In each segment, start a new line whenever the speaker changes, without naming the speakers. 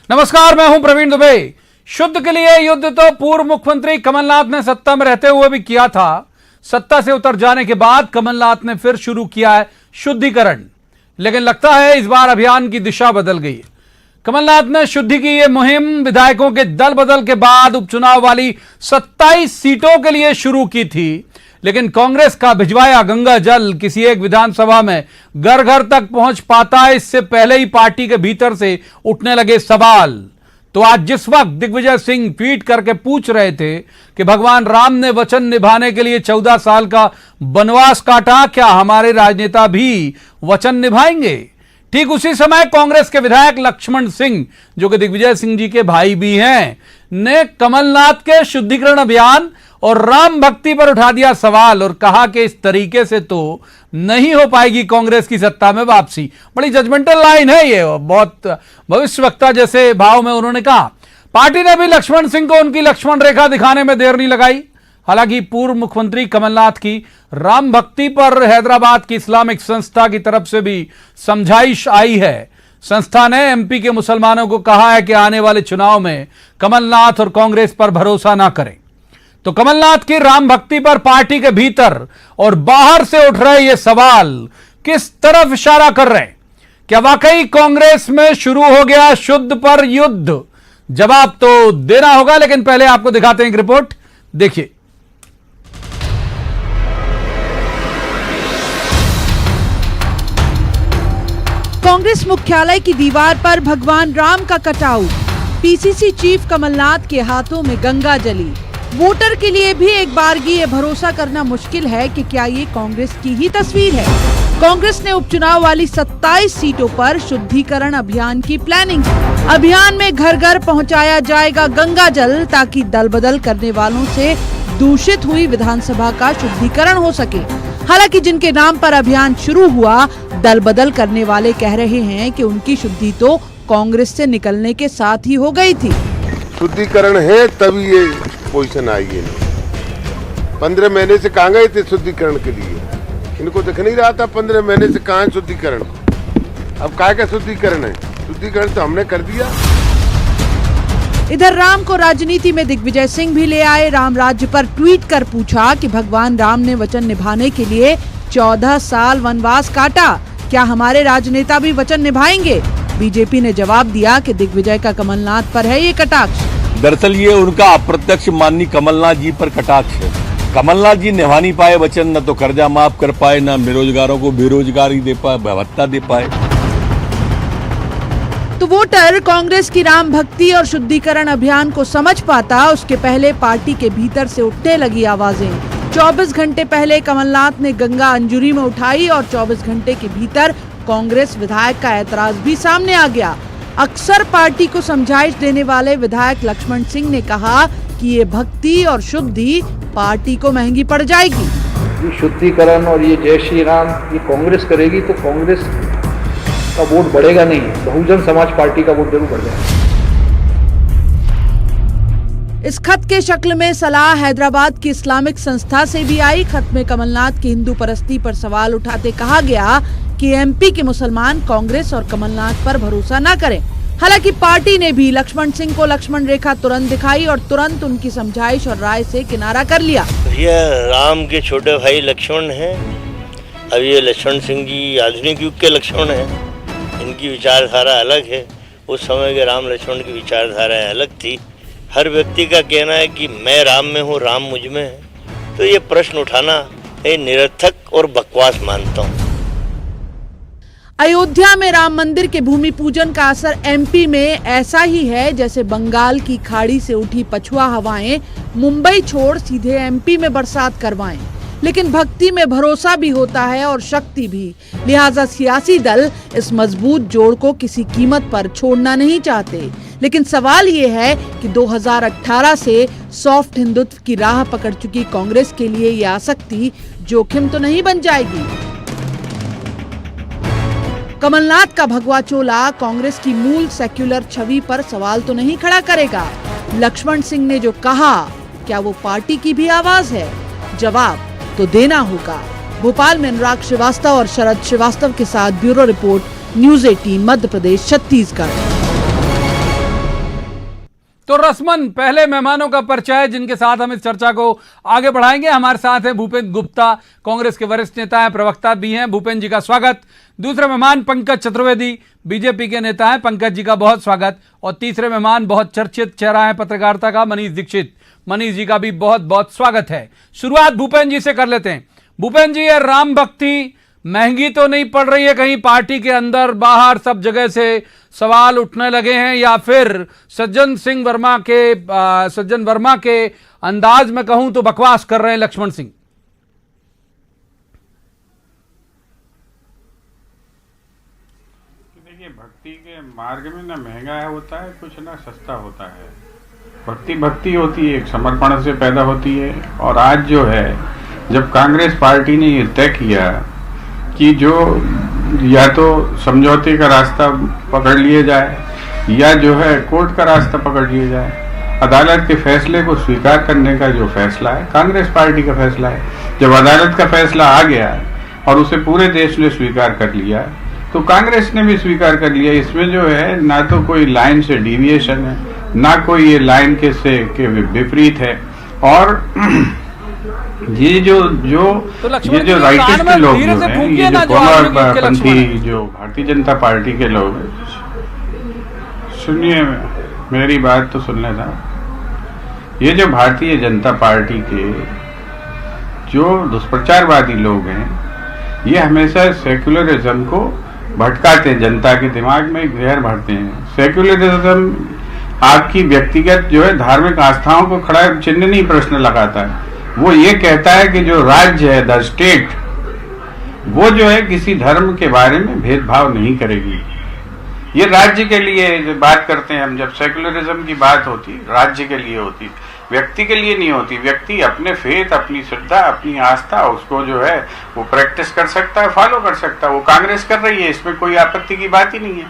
नमस्कार, मैं हूं प्रवीण दुबे। शुद्ध के लिए युद्ध तो पूर्व मुख्यमंत्री कमलनाथ ने सत्ता में रहते हुए भी किया था। सत्ता से उतर जाने के बाद कमलनाथ ने फिर शुरू किया है शुद्धिकरण, लेकिन लगता है इस बार अभियान की दिशा बदल गई है। कमलनाथ ने शुद्धि की यह मुहिम विधायकों के दल बदल के बाद उपचुनाव वाली 27 सीटों के लिए शुरू की थी, लेकिन कांग्रेस का भिजवाया गंगा जल किसी एक विधानसभा में घर घर तक पहुंच पाता है, इससे पहले ही पार्टी के भीतर से उठने लगे सवाल। तो आज जिस वक्त दिग्विजय सिंह ट्वीट करके पूछ रहे थे कि भगवान राम ने वचन निभाने के लिए 14 साल का वनवास काटा, क्या हमारे राजनेता भी वचन निभाएंगे? ठीक उसी समय कांग्रेस के विधायक लक्ष्मण सिंह, जो कि दिग्विजय सिंह जी के भाई भी हैं, ने कमलनाथ के शुद्धिकरण अभियान और राम भक्ति पर उठा दिया सवाल और कहा कि इस तरीके से तो नहीं हो पाएगी कांग्रेस की सत्ता में वापसी। बड़ी जजमेंटल लाइन है ये, बहुत भविष्यवक्ता जैसे भाव में उन्होंने कहा। पार्टी ने भी लक्ष्मण सिंह को उनकी लक्ष्मण रेखा दिखाने में देर नहीं लगाई। हालांकि पूर्व मुख्यमंत्री कमलनाथ की राम भक्ति पर हैदराबाद की इस्लामिक संस्था की तरफ से भी समझाइश आई है। संस्था ने एमपी के मुसलमानों को कहा है कि आने वाले चुनाव में कमलनाथ और कांग्रेस पर भरोसा ना करें। तो कमलनाथ की राम भक्ति पर पार्टी के भीतर और बाहर से उठ रहे ये सवाल किस तरफ इशारा कर रहे हैं? क्या वाकई कांग्रेस में शुरू हो गया शुद्ध पर युद्ध? जवाब तो देना होगा, लेकिन पहले आपको दिखाते हैं एक रिपोर्ट, देखिए।
कांग्रेस मुख्यालय की दीवार पर भगवान राम का कटआउट, पीसीसी चीफ कमलनाथ के हाथों में गंगा जली। वोटर के लिए भी एक बारगी ये भरोसा करना मुश्किल है कि क्या ये कांग्रेस की ही तस्वीर है। कांग्रेस ने उपचुनाव वाली 27 सीटों पर शुद्धिकरण अभियान की प्लानिंग की। अभियान में घर घर पहुंचाया जाएगा गंगा जल, ताकि दल बदल करने वालों से दूषित हुई विधानसभा का शुद्धिकरण हो सके। हालांकि जिनके नाम पर अभियान शुरू हुआ, दल बदल करने वाले कह रहे हैं कि उनकी शुद्धि तो कांग्रेस से निकलने के साथ ही हो गई थी।
शुद्धिकरण है तभी ये पोजीशन आई है। 15 महीने से कहाँ गए थे शुद्धिकरण के लिए? इनको दिख नहीं रहा था 15 महीने से कहाँ शुद्धिकरण। अब काय का शुद्धिकरण है? शुद्धिकरण तो हमने कर दिया।
इधर राम को राजनीति में दिग्विजय सिंह भी ले आए। राम राज्य पर ट्वीट कर पूछा कि भगवान राम ने वचन निभाने के लिए 14 साल वनवास काटा, क्या हमारे राजनेता भी वचन निभाएंगे? बीजेपी ने जवाब दिया कि दिग्विजय का कमलनाथ पर है ये कटाक्ष।
दरअसल ये उनका अप्रत्यक्ष माननीय कमलनाथ जी पर कटाक्ष है। कमलनाथ जी निभा नहीं पाए वचन, न तो कर्जा माफ कर पाए, न बेरोजगारों को बेरोजगारी दे पाए, भत्ता दे पाए।
तो वोटर कांग्रेस की राम भक्ति और शुद्धिकरण अभियान को समझ पाता, उसके पहले पार्टी के भीतर से उठने लगी आवाजें। 24 घंटे पहले कमलनाथ ने गंगा अंजुरी में उठाई और 24 घंटे के भीतर कांग्रेस विधायक का ऐतराज भी सामने आ गया। अक्सर पार्टी को समझाइश देने वाले विधायक लक्ष्मण सिंह ने कहा कि ये भक्ति और शुद्धि पार्टी को महंगी पड़ जाएगी।
ये शुद्धिकरण और ये जय श्री राम ये कांग्रेस करेगी तो कांग्रेस का वोट बढ़ेगा नहीं, बहुजन समाज पार्टी का वोट जरूर बढ़ जाएगा।
इस खत के शक्ल में सलाह हैदराबाद की इस्लामिक संस्था से भी आई। खत में कमलनाथ की हिंदू परस्ती पर सवाल उठाते कहा गया कि एमपी के मुसलमान कांग्रेस और कमलनाथ पर भरोसा न करें। हालांकि पार्टी ने भी लक्ष्मण सिंह को लक्ष्मण रेखा तुरंत दिखाई और तुरंत उनकी समझाइश और राय से किनारा कर लिया।
ये राम के छोटे भाई लक्ष्मण हैं। अब ये लक्ष्मण सिंह जी आधुनिक युग के लक्ष्मण हैं। इनकी विचारधारा अलग है। उस समय के राम लक्ष्मण की विचारधाराएं अलग थी। हर व्यक्ति का कहना है कि मैं राम में हूँ, राम मुझ में है। तो ये प्रश्न उठाना ये निरर्थक और बकवास मानता हूँ।
अयोध्या में राम मंदिर के भूमि पूजन का असर एमपी में ऐसा ही है जैसे बंगाल की खाड़ी से उठी पछुआ हवाएं मुंबई छोड़ सीधे एमपी में बरसात करवाएं। लेकिन भक्ति में भरोसा भी होता है और शक्ति भी, लिहाजा सियासी दल इस मजबूत जोड़ को किसी कीमत पर छोड़ना नहीं चाहते। लेकिन सवाल ये है कि 2018 से सॉफ्ट हिंदुत्व की राह पकड़ चुकी कांग्रेस के लिए ये आसक्ति जोखिम तो नहीं बन जाएगी? कमलनाथ का भगवा चोला कांग्रेस की मूल सेक्युलर छवि पर सवाल तो नहीं खड़ा करेगा? लक्ष्मण सिंह ने जो कहा, क्या वो पार्टी की भी आवाज है? जवाब तो देना होगा। भोपाल में अनुराग श्रीवास्तव और शरद श्रीवास्तव के साथ bureau report, news 18 Madhya Pradesh Chhattisgarh.
तो रस्मन पहले मेहमानों का परिचय जिनके साथ हम इस चर्चा को आगे बढ़ाएंगे। हमारे साथ हैं भूपेंद्र गुप्ता, कांग्रेस के वरिष्ठ नेता हैं, प्रवक्ता भी हैं। भूपेंद्र जी का स्वागत। दूसरे मेहमान पंकज चतुर्वेदी, बीजेपी के नेता हैं। पंकज जी का बहुत स्वागत। और तीसरे मेहमान बहुत चर्चित चेहरा है पत्रकारिता का, मनीष दीक्षित। मनीष जी का भी बहुत बहुत स्वागत है। शुरुआत भूपेंद्र जी से कर लेते हैं। भूपेंद्र जी, ये राम भक्ति महंगी तो नहीं पड़ रही है? कहीं पार्टी के अंदर बाहर सब जगह से सवाल उठने लगे हैं, या फिर सज्जन वर्मा के अंदाज में कहूं तो बकवास कर रहे हैं लक्ष्मण सिंह?
देखिए, भक्ति के मार्ग में ना महंगा होता है कुछ, ना सस्ता होता है। भक्ति होती है, एक समर्पण से पैदा होती है। और आज जो है, जब कांग्रेस पार्टी ने ये तय किया कि जो या तो समझौते का रास्ता पकड़ लिया जाए या जो है कोर्ट का रास्ता पकड़ लिया जाए, अदालत के फैसले को स्वीकार करने का जो फैसला है, कांग्रेस पार्टी का फैसला है। जब अदालत का फैसला आ गया और उसे पूरे देश ने स्वीकार कर लिया, तो कांग्रेस ने भी स्वीकार कर लिया। इसमें जो है ना तो कोई लाइन से डिविएशन है, ना कोई ये लाइन के विपरीत है। और ये जो राइटिस्ट के लोग जो हैं, ये जो कौमारपंथी जो भारतीय जनता पार्टी के लोग, सुनिए मेरी बात तो सुन लेना। ये जो भारतीय जनता पार्टी के जो दुष्प्रचारवादी लोग हैं, ये हमेशा सेक्युलरिज्म को भटकाते हैं, जनता के दिमाग में जहर भरते हैं। सेक्युलरिज्म आपकी व्यक्तिगत जो है धार्मिक आस्थाओं को खड़ा चिन्ह नहीं प्रश्न लगाता है। वो ये कहता है कि जो राज्य है, द स्टेट, वो जो है किसी धर्म के बारे में भेदभाव नहीं करेगी। ये राज्य के लिए बात करते हैं हम। जब सेक्युलरिज्म की बात होती, राज्य के लिए होती, व्यक्ति के लिए नहीं होती। व्यक्ति अपने फेथ, अपनी श्रद्धा, अपनी आस्था, उसको जो है वो प्रैक्टिस कर सकता है, फॉलो कर सकता है। वो कांग्रेस कर रही है, इसमें कोई आपत्ति की बात ही नहीं है।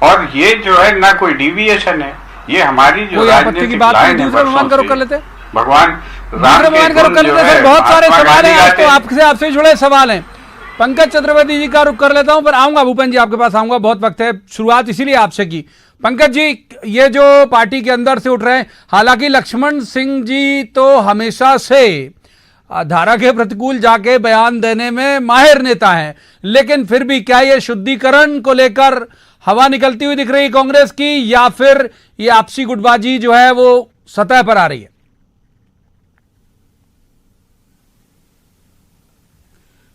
और ये जो है ना कोई डिविएशन है, ये हमारी जो राजनीतिक लाइन है, भगवान राम के
बहुत सारे सवाल हैं आज तो आपसे जुड़े सवाल हैं। पंकज चतुर्वेदी जी का रुख कर लेता हूं, पर आऊंगा भूपेंद्र जी आपके पास आऊंगा। बहुत वक्त है, शुरुआत इसीलिए आपसे की। पंकज जी, ये जो पार्टी के अंदर से उठ रहे हैं, हालांकि लक्ष्मण सिंह जी तो हमेशा से धारा के प्रतिकूल जाके बयान देने में माहिर नेता हैं, लेकिन फिर भी क्या ये शुद्धिकरण को लेकर हवा निकलती हुई दिख रही है कांग्रेस की, या फिर ये आपसी गुटबाजी जो है वो सतह पर आ रही है?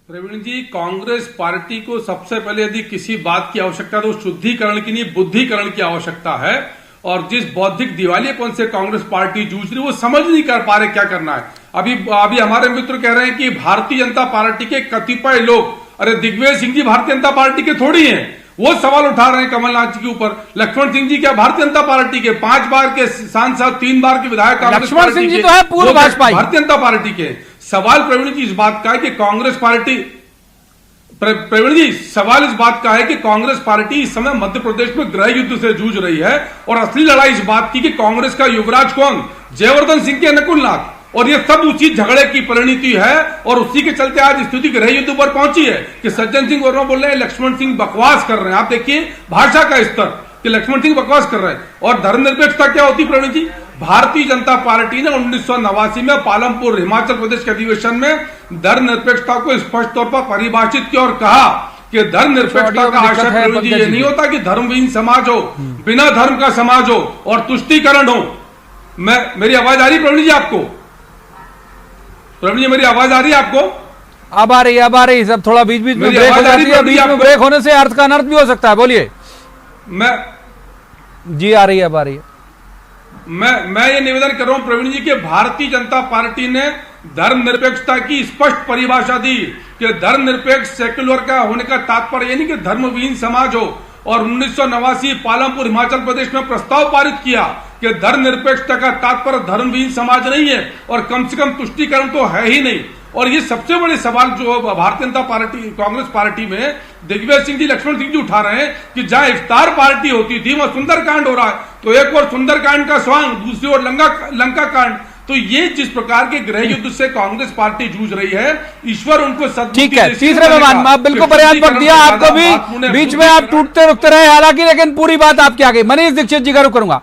प्रवीण जी, कांग्रेस पार्टी को सबसे पहले यदि किसी बात की आवश्यकता है तो शुद्धिकरण की नहीं, बुद्धिकरण की आवश्यकता है। और जिस बौद्धिक दिवालियेपन से कांग्रेस पार्टी जूझ रही, वो समझ नहीं कर पा रहे क्या करना है। अभी हमारे मित्र कह रहे हैं कि भारतीय जनता पार्टी के कतिपय लोग, अरे दिग्विजय सिंह जी भारतीय जनता पार्टी के थोड़ी हैं, वो सवाल उठा रहे हैं कमलनाथ जी के ऊपर। लक्ष्मण सिंह जी क्या भारतीय जनता पार्टी के 5 बार के सांसद, 3 बार के विधायक,
लक्ष्मण सिंह जी तो है पूर्व भाजपा
भारतीय जनता पार्टी के। सवाल प्रवीण जी इस बात का है कि कांग्रेस पार्टी, प्रवीण जी सवाल इस बात का है कि कांग्रेस पार्टी इस समय मध्य प्रदेश में गृह युद्ध से जूझ रही है। और असली लड़ाई इस बात की कि कांग्रेस का युवराज कौन, जयवर्धन सिंह के नकुलनाथ, और ये सब उसी झगड़े की परिणति है। और उसी के चलते आज स्थिति गृह युद्ध पर पहुंची है कि सज्जन सिंह वर्मा बोल रहे हैं लक्ष्मण सिंह बकवास कर रहे हैं। आप देखिए भाषा का स्तर कि लक्ष्मण सिंह बकवास कर रहे हैं। और धर्मनिरपेक्षता क्या होती प्रवीण जी? भारतीय जनता पार्टी ने 1989 में पालमपुर हिमाचल प्रदेश के अधिवेशन में धर्मनिरपेक्षता को स्पष्ट तौर पर परिभाषित किया और कहा कि धर्मनिरपेक्षता का आशय प्रवीण जी ये नहीं होता कि धर्मविहीन समाज हो, बिना धर्म का समाज हो और तुष्टीकरण हो। मेरी आवाज आ रही प्रवीण जी आपको? प्रवीण जी मेरी आवाज आ रही है आपको?
अब आ रही है। सब थोड़ा बीच बीच में ब्रेक हो जाती है, बीच में ब्रेक होने से अर्थ का अनर्थ भी हो सकता है। बोलिए। जी आ रही है, अब आ रही है।
मैं ये निवेदन कर रहा हूं प्रवीण जी कि भारतीय जनता पार्टी ने धर्मनिरपेक्षता की स्पष्ट परिभाषा दी कि धर्मनिरपेक्ष सेक्युलर का होने का तात्पर्य ये नहीं कि धर्मविहीन समाज हो। और 1989 पालमपुर हिमाचल प्रदेश में प्रस्ताव पारित किया कि धर्मनिरपेक्षता का तात्पर्य धर्मविहीन समाज नहीं है और कम से कम तुष्टीकरण तो है ही नहीं। और ये सबसे बड़े सवाल जो भारतीय जनता पार्टी, कांग्रेस पार्टी में दिग्विजय सिंह जी, लक्ष्मण सिंह जी उठा रहे हैं कि जहां इफ्तार पार्टी होती थी वहां सुंदरकांड हो रहा है। तो एक और सुंदरकांड का स्वांग, दूसरी ओर लंका कांड। तो ये जिस प्रकार के गृह युद्ध से कांग्रेस पार्टी जूझ रही है, ईश्वर उनको सद्बुद्धि।
ठीक है, तीसरे मेहमान, आप बिल्कुल पर्याप्त वक्त दिया आपको भी, बीच में आप टूटते रुकते रहे हालांकि, लेकिन पूरी बात आपकी आ गई। मनीष दीक्षित जी का रुख करूंगा।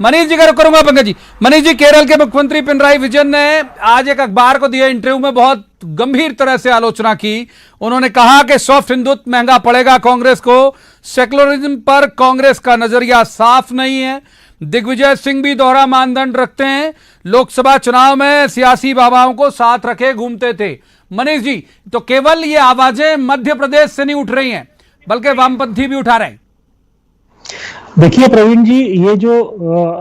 मनीष जी का रुख करूंगा पंकज जी। मनीष जी, केरल के मुख्यमंत्री पिनराई विजयन ने आज एक अखबार को दिए इंटरव्यू में बहुत गंभीर तरह से आलोचना की। उन्होंने कहा कि सॉफ्ट हिंदुत्व महंगा पड़ेगा कांग्रेस को, सेकुलरिज्म पर कांग्रेस का नजरिया साफ नहीं है। दिग्विजय सिंह भी दोहरा मानदंड रखते हैं, लोकसभा चुनाव में सियासी बाबाओं को साथ रखे घूमते थे। मनीष जी, तो केवल ये आवाजें मध्य प्रदेश से नहीं उठ रही हैं, बल्कि वामपंथी भी उठा रहे हैं।
देखिए प्रवीण जी, ये जो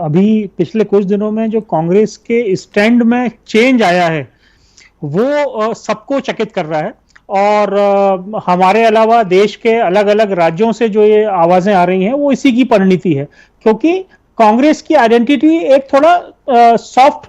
अभी पिछले कुछ दिनों में जो कांग्रेस के स्टैंड में चेंज आया है वो सबको चकित कर रहा है। और हमारे अलावा देश के अलग अलग राज्यों से जो ये आवाजें आ रही हैं वो इसी की परिणति है, क्योंकि कांग्रेस की आइडेंटिटी एक थोड़ा सॉफ्ट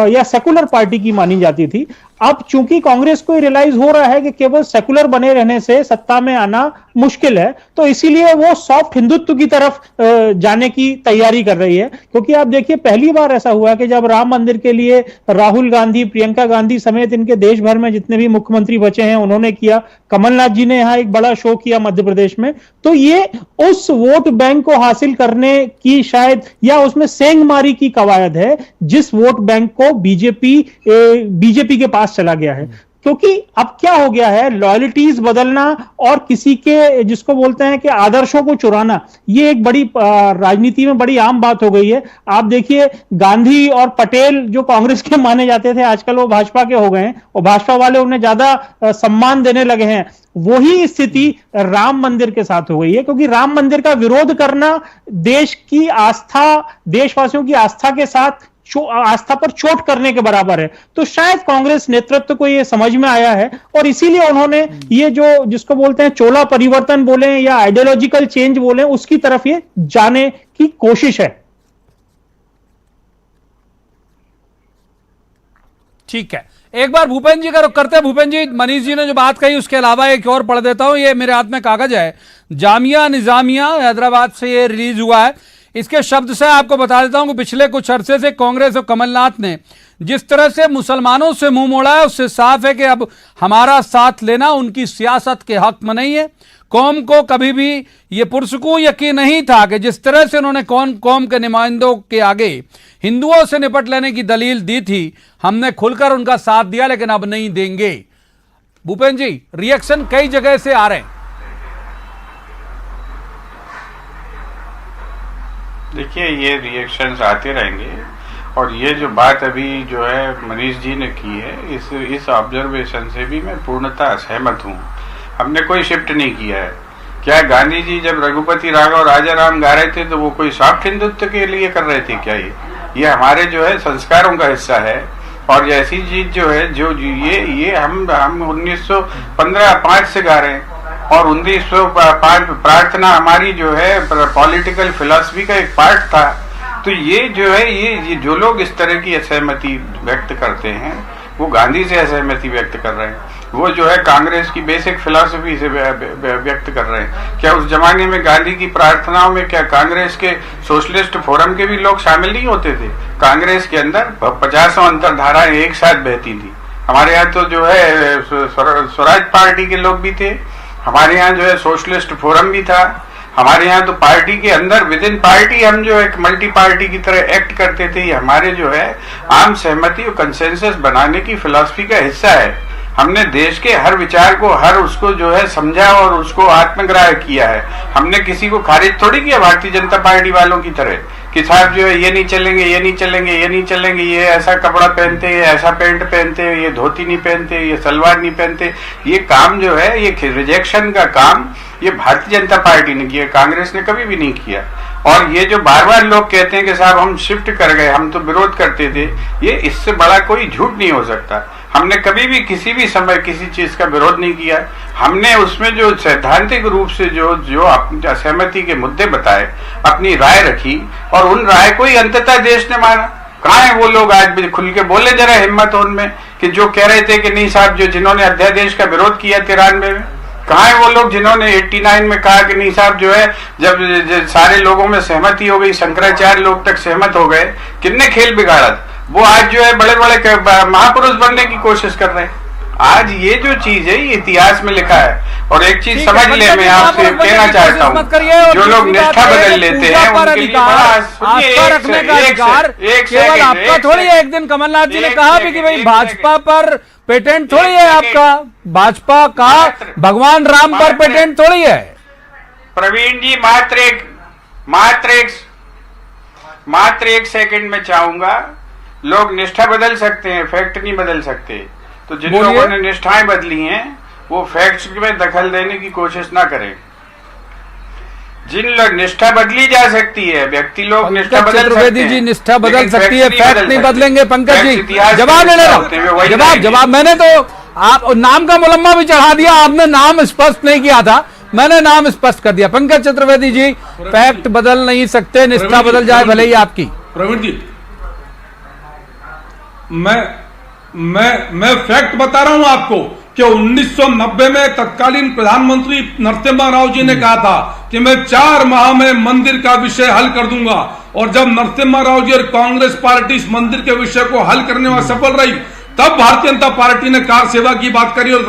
या सेकुलर पार्टी की मानी जाती थी। अब चूंकि कांग्रेस को रियलाइज हो रहा है कि केवल सेकुलर बने रहने से सत्ता में आना मुश्किल है, तो इसीलिए वो सॉफ्ट हिंदुत्व की तरफ जाने की तैयारी कर रही है। क्योंकि आप देखिए, पहली बार ऐसा हुआ कि जब राम मंदिर के लिए राहुल गांधी, प्रियंका गांधी समेत इनके देश भर में जितने भी मुख्यमंत्री बचे हैं उन्होंने किया, कमलनाथ जी ने यहाँ एक बड़ा शो किया मध्य प्रदेश में, तो ये उस वोट बैंक को हासिल करने की शायद या उसमें सेंधमारी की कवायद है जिस वोट बैंक को बीजेपी के पास चला गया है। क्योंकि अब क्या हो गया है, लॉयल्टीज बदलना और किसी के जिसको बोलते हैं कि आदर्शों को चुराना, ये एक बड़ी राजनीति में बड़ी आम बात हो गई है। आप देखिए, गांधी और पटेल जो कांग्रेस के माने जाते थे आजकल वो भाजपा के हो गए हैं और भाजपा वाले उन्हें ज्यादा सम्मान देने लगे हैं। वही स्थिति राम मंदिर के साथ हो गई है, क्योंकि राम मंदिर का विरोध करना देश की आस्था, देशवासियों की आस्था के साथ आस्था पर चोट करने के बराबर है। तो शायद कांग्रेस नेतृत्व को यह समझ में आया है और इसीलिए उन्होंने ये जो जिसको बोलते हैं चोला परिवर्तन बोले या आइडियोलॉजिकल चेंज बोले, उसकी तरफ ये जाने की कोशिश है।
ठीक है, एक बार भूपेंद्र जी का रुख करते हैं। भूपेंद्र जी, मनीष जी ने जो बात कही उसके अलावा एक और पढ़ देता हूं, ये मेरे हाथ में कागज है, जामिया निजामिया हैदराबाद से ये रिलीज हुआ है। इसके शब्द से आपको बता देता हूं कि पिछले कुछ अरसे से कांग्रेस और कमलनाथ ने जिस तरह से मुसलमानों से मुंह मोड़ा है, उससे साफ है कि अब हमारा साथ लेना उनकी सियासत के हक में नहीं है। कौम को कभी भी ये पुरसकून यकीन नहीं था कि जिस तरह से उन्होंने कौम के नुमाइंदों के आगे हिंदुओं से निपट लेने की दलील दी थी, हमने खुलकर उनका साथ दिया, लेकिन अब नहीं देंगे। भूपेंद्र जी, रिएक्शन कई जगह से आ रहे हैं।
देखिए, ये रिएक्शंस आते रहेंगे और ये जो बात अभी जो है मनीष जी ने की है, इस ऑब्जर्वेशन से भी मैं पूर्णतः सहमत हूँ। हमने कोई शिफ्ट नहीं किया है। क्या गांधी जी जब रघुपति राघव राजा राम गा रहे थे तो वो कोई सॉफ्ट हिंदुत्व के लिए कर रहे थे क्या? ये हमारे जो है संस्कारों का हिस्सा है। और ऐसी चीज जो है जो ये हम 1915-5 से गा रहे हैं और 1905 प्रार्थना हमारी जो है पॉलिटिकल फिलॉसफी का एक पार्ट था। तो ये जो है ये जो लोग इस तरह की असहमति व्यक्त करते हैं वो गांधी से असहमति व्यक्त कर रहे हैं, वो जो है कांग्रेस की बेसिक फिलॉसफी से व्यक्त कर रहे हैं। क्या उस जमाने में गांधी की प्रार्थनाओं में क्या कांग्रेस के सोशलिस्ट फोरम के भी लोग शामिल नहीं होते थे? कांग्रेस के अंदर 50 अंतरधाराएं एक साथ बहती थी। हमारे यहाँ तो जो है स्वराज पार्टी के लोग भी थे, हमारे यहाँ जो है सोशलिस्ट फोरम भी था, हमारे यहाँ तो पार्टी के अंदर विद इन पार्टी हम जो एक मल्टी पार्टी की तरह एक्ट करते थे। ये हमारे जो है आम सहमति और कंसेंसस बनाने की फिलॉसफी का हिस्सा है। हमने देश के हर विचार को हर उसको जो है समझा और उसको आत्मग्राह्य किया है। हमने किसी को खारिज थोड़ी किया भारतीय जनता पार्टी वालों की तरह कि साहब जो है ये नहीं चलेंगे, ये नहीं चलेंगे, ये नहीं चलेंगे, ये ऐसा कपड़ा पहनते, ये ऐसा पैंट पहनते, ये धोती नहीं पहनते, ये सलवार नहीं पहनते। ये काम जो है ये रिजेक्शन का काम ये भारतीय जनता पार्टी ने किया, कांग्रेस ने कभी भी नहीं किया। और ये जो बार बार लोग कहते हैं कि साहब हम शिफ्ट कर गए, हम तो विरोध करते थे, ये इससे बड़ा कोई झूठ नहीं हो सकता। हमने कभी भी किसी भी समय किसी चीज का विरोध नहीं किया। हमने उसमें जो सैद्धांतिक रूप से जो अपनी असहमति के मुद्दे बताए, अपनी राय रखी और उन राय को ही अंततः देश ने माना। कहाँ है वो लोग आज भी खुल के बोले, जरा हिम्मत हो उनमें कि जो कह रहे थे कि नहीं साहब जो जिन्होंने अध्यादेश का विरोध किया 93 में, कहाँ है वो लोग जिन्होंने 89 में कहा कि नहीं साहब जो है जब सारे लोगों में सहमति हो गई, शंकराचार्य लोग तक सहमत हो गए, कितने खेल बिगाड़ा था। वो आज जो है बड़े बड़े महापुरुष बनने की कोशिश कर रहे हैं। आज ये जो चीज है ये इतिहास में लिखा है। और एक चीज समझ ले, मैं आपसे कहना चाहता हूँ, जो लोग निष्ठा बदल लेते हैं उनके लिए
आस्था रखने का अधिकार केवल आपका थोड़ी है। एक दिन कमलनाथ जी ने कहा भी कि भाई भाजपा पर पेटेंट थोड़ी है आपका, भाजपा का भगवान राम पर पेटेंट थोड़ी है।
प्रवीण जी मात्र एक सेकंड में चाहूंगा, लोग निष्ठा बदल सकते हैं, फैक्ट नहीं बदल सकते। तो जिन लोगों ने निष्ठाएं बदली हैं वो फैक्ट्स में दखल देने की कोशिश ना करें। जिन लोग निष्ठा बदली जा सकती है, व्यक्ति लोग निष्ठा बदल सकते हैं,
जी निष्ठा बदल सकती है, फैक्ट नहीं बदलेंगे। पंकज जी जवाब ले रहा हूं, जवाब मैंने तो आप नाम का मुलम्मा भी चढ़ा दिया, आपने नाम स्पष्ट नहीं किया था, मैंने नाम स्पष्ट कर दिया। पंकज चतुर्वेदी जी फैक्ट बदल नहीं सकते, निष्ठा बदल जाए भले ही आपकी।
प्रवीण जी मैं फैक्ट बता रहा हूं आपको कि 1990 में तत्कालीन प्रधानमंत्री नरसिम्हा राव जी ने कहा था कि मैं 4 माह में मंदिर का विषय हल कर दूंगा। और जब नरसिम्हा राव जी और कांग्रेस पार्टी इस मंदिर के विषय को हल करने में सफल रही, तब भारतीय जनता पार्टी ने कार सेवा की बात करी और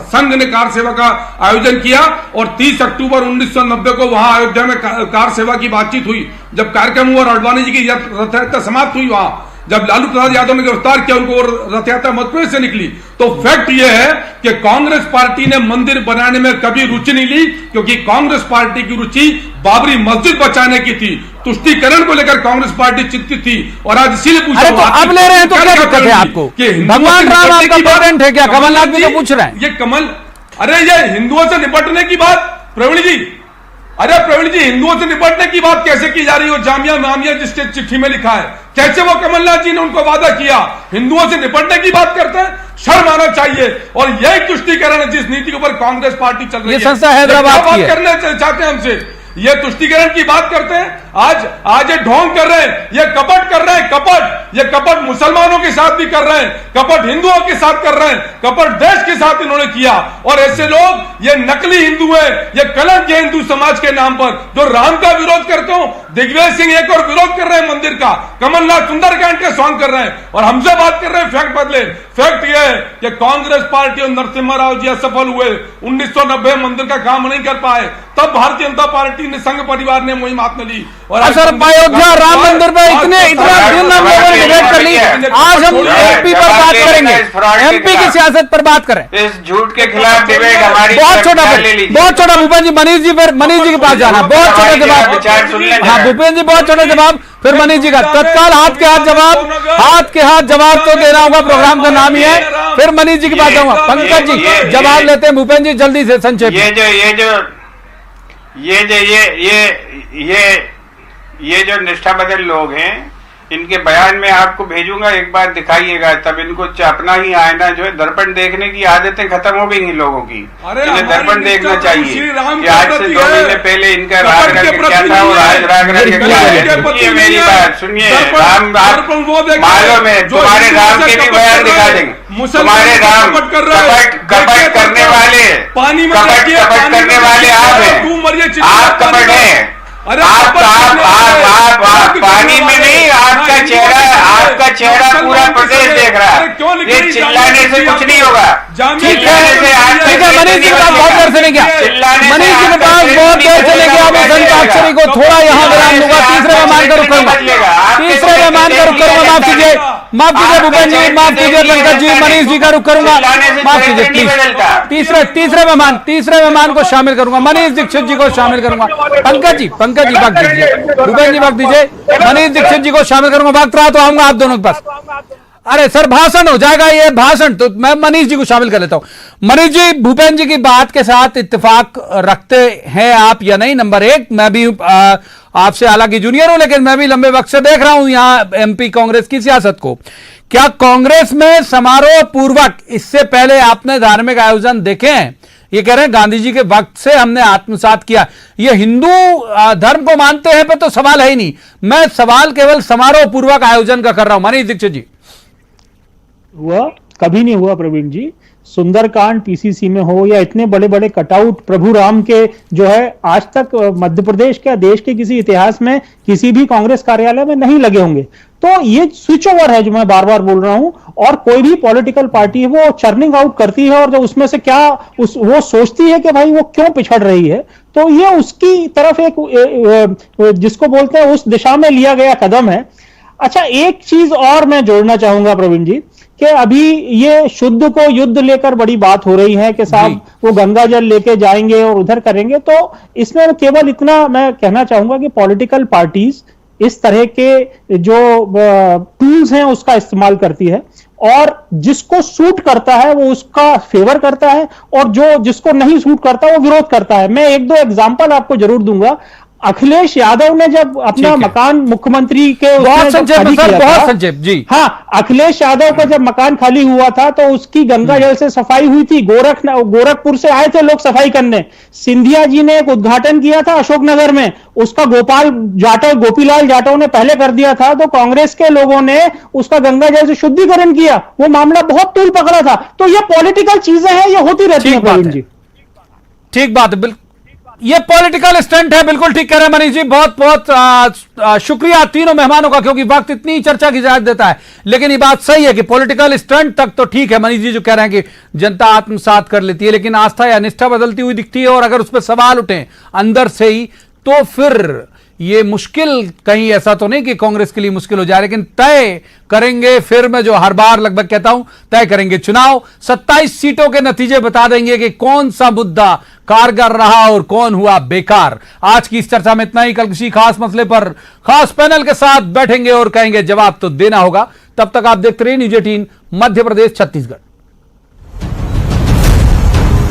संघ ने कार सेवा का आयोजन किया। और 30 अक्टूबर 1990 को वहां अयोध्या में कार सेवा की बातचीत हुई। जब कार्यक्रम हुआ, अडवाणी जी की रथ यात्रा समाप्त हुई, वहां जब लालू प्रसाद यादव ने गिरफ्तार किया उनको, रथ यात्रा मध्यप्रदेश से निकली। तो फैक्ट यह है कि कांग्रेस पार्टी ने मंदिर बनाने में कभी रुचि नहीं ली, क्योंकि कांग्रेस पार्टी की रुचि बाबरी मस्जिद बचाने की थी। तुष्टीकरण को लेकर कांग्रेस पार्टी चिंतित थी। और आज इसीलिए पूछा,
तो अब ले रहे हैं तो क्या दिक्कत है आपको? भगवान राम आपका पेटेंट है क्या? कमलनाथ भी तो पूछ रहे हैं।
ये हिंदुओं से निपटने की बात प्रवीण जी, हिंदुओं से निपटने की बात कैसे की जा रही है? जामिया मामिया जिसके चिट्ठी में लिखा है, कैसे वो कमलनाथ जी ने उनको वादा किया हिंदुओं से निपटने की बात करते हैं? शर्म आना चाहिए। और यही तुष्टीकरण है जिस नीति के ऊपर कांग्रेस पार्टी चल रही है।
संस्था हैदराबाद की है।
करना चाहते हैं हमसे, ये तुष्टीकरण की बात करते हैं। आज ये ढोंग कर रहे हैं, ये कपट कर रहे हैं, ये कपट मुसलमानों के साथ भी कर रहे हैं, कपट हिंदुओं के साथ कर रहे हैं, कपट देश के साथ इन्होंने किया। और ऐसे लोग ये नकली हिंदू है, ये कलंक है हिंदू समाज के नाम पर, जो राम का विरोध करते हो। दिग्विजय सिंह एक और विरोध कर रहे हैं मंदिर का, कमलनाथ सुंदरकांड के सॉन्ग कर रहे हैं और हमसे बात कर रहे हैं फैक्ट बदले। फैक्ट यह है कि कांग्रेस पार्टी और नरसिम्हा राव जी असफल हुए, 1990 मंदिर का काम नहीं कर पाए, तब भारतीय जनता पार्टी ने, संघ परिवार ने मुहिम हाथ में ली। और
सर अयोध्या राम मंदिर पे इतना दिन हम लोगों ने डिबेट कर ली, आज हम एमपी पर बात करेंगे, एमपी की सियासत पर बात करें।
इस झूठ के खिलाफ डिबेट हमारी
बहुत छोटा भूपेंद्र जी, मनीष जी के पास जाना, बहुत छोटा जवाब। हाँ भूपेंद्र जी बहुत छोटा जवाब, फिर मनीष जी का तत्काल हाथ के हाथ जवाब तो देना होगा, प्रोग्राम का नाम ही है। फिर मनीष जी के पास जाऊंगा। पंकज जी जवाब लेते हैं, भूपेंद्र जी जल्दी से संक्षेप।
ये जो निष्ठा बदल लोग हैं, इनके बयान में आपको भेजूंगा, एक बार दिखाइएगा, तब इनको अपना ही आईना जो है दर्पण देखने की आदतें खत्म हो गई इन लोगों की। इन्हें दर्पण देखना चाहिए कि आज से 2 महीने पहले इनका राग रंग क्या था और आज राग रंग क्या है। सुनिए मेरी बात, सुनिए। राम मालूम है, तुम्हारे राम के भी बयान दिखा देंगे। तुम्हारे राम कपट करने वाले आप हैं, आप कपट हैं। आप पानी में नहीं, आपका चेहरा पूरा प्रदेश देख रहा है। ये चिल्लाने से कुछ नहीं होगा, चिल्लाने से
मनीष जी के पास बहुत देर से नहीं गया, मनीष जी के पास बहुत देर से नहीं गया। मैं संताक्षरी को थोड़ा यहाँ विराम दूंगा, तीसरे मेहमान का रुख करूंगा, माफ कीजिए भूपेंद्र जी, माफ कीजिए पंकज जी, मनीष जी का रुख करूंगा, माफ कीजिए प्लीज। तीसरे मेहमान को शामिल करूंगा, मनीष दीक्षित जी को शामिल करूंगा। पंकज जी वक्त दीजिए, भूपेंद्र जी वक्त दीजिए, मनीष दीक्षित जी को शामिल करूंगा। वक्त रहा तो आऊंगा आप दोनों के पास। अरे सर भाषण हो जाएगा ये भाषण, तो मैं मनीष जी को शामिल कर लेता हूं। मनीष जी भूपेंद्र जी की बात के साथ इत्तेफाक रखते हैं आप या नहीं? नंबर 1, मैं भी आपसे हालांकि जूनियर हूं, लेकिन मैं भी लंबे वक्त से देख रहा हूं यहाँ एमपी कांग्रेस की सियासत को। क्या कांग्रेस में समारोह पूर्वक इससे पहले आपने धार्मिक आयोजन देखे हैं? ये कह रहे हैं गांधी जी के वक्त से हमने आत्मसात किया। ये हिंदू धर्म को मानते हैं पे तो सवाल है ही नहीं, मैं सवाल केवल समारोह पूर्वक आयोजन का कर रहा हूं। मनीष दीक्षित जी
हुआ कभी नहीं हुआ प्रवीण जी। सुंदरकांड पीसीसी में हो या इतने बड़े बड़े कटआउट प्रभु राम के जो है, आज तक मध्य प्रदेश क्या देश के किसी इतिहास में किसी भी कांग्रेस कार्यालय में नहीं लगे होंगे। तो ये स्विच ओवर है जो मैं बार बार बोल रहा हूं, और कोई भी पॉलिटिकल पार्टी है वो चर्निंग आउट करती है, और जो उसमें से क्या वो सोचती है कि भाई वो क्यों पिछड़ रही है, तो ये उसकी तरफ एक जिसको बोलते हैं उस दिशा में लिया गया कदम है। अच्छा, एक चीज और मैं जोड़ना चाहूंगा प्रवीण जी, कि अभी ये शुद्ध को युद्ध लेकर बड़ी बात हो रही है कि साहब वो गंगा जल लेके जाएंगे और उधर करेंगे, तो इसमें केवल इतना मैं कहना चाहूंगा कि पॉलिटिकल पार्टीज इस तरह के जो टूल्स हैं उसका इस्तेमाल करती है, और जिसको सूट करता है वो उसका फेवर करता है, और जो जिसको नहीं सूट करता वो विरोध करता है। मैं एक दो एग्जांपल आपको जरूर दूंगा। अखिलेश यादव ने जब अपना मकान मुख्यमंत्री के
बहुत संक्षेप जी,
हाँ, अखिलेश यादव का जब मकान खाली हुआ था तो उसकी गंगा जल से सफाई हुई थी। गोरखपुर से आए थे लोग सफाई करने। सिंधिया जी ने एक उद्घाटन किया था अशोकनगर में, उसका गोपीलाल जाटव ने पहले कर दिया था, तो कांग्रेस के लोगों ने उसका गंगा जल से शुद्धिकरण किया। वो मामला बहुत तूल पकड़ा था। तो ये पॉलिटिकल चीजें हैं, ये होती रहती है प्रवीण जी।
ठीक बात है, बिल्कुल ये पॉलिटिकल स्टंट है, बिल्कुल ठीक कह रहे हैं मनीष जी। बहुत बहुत शुक्रिया तीनों मेहमानों का, क्योंकि वक्त इतनी चर्चा की इजाजत देता है। लेकिन ये बात सही है कि पॉलिटिकल स्टंट तक तो ठीक है मनीष जी जो कह रहे हैं कि जनता आत्मसात कर लेती है, लेकिन आस्था या निष्ठा बदलती हुई दिखती है, और अगर उस पर सवाल उठे अंदर से ही तो फिर ये मुश्किल, कहीं ऐसा तो नहीं कि कांग्रेस के लिए मुश्किल हो जाए, लेकिन तय करेंगे। फिर मैं जो हर बार लगभग कहता हूं, तय करेंगे चुनाव। 27 सीटों के नतीजे बता देंगे कि कौन सा मुद्दा कारगर रहा और कौन हुआ बेकार। आज की इस चर्चा में इतना ही। कल किसी खास मसले पर खास पैनल के साथ बैठेंगे और कहेंगे जवाब तो देना होगा। तब तक आप देखते रहिए न्यूज़ 18 मध्य प्रदेश छत्तीसगढ़।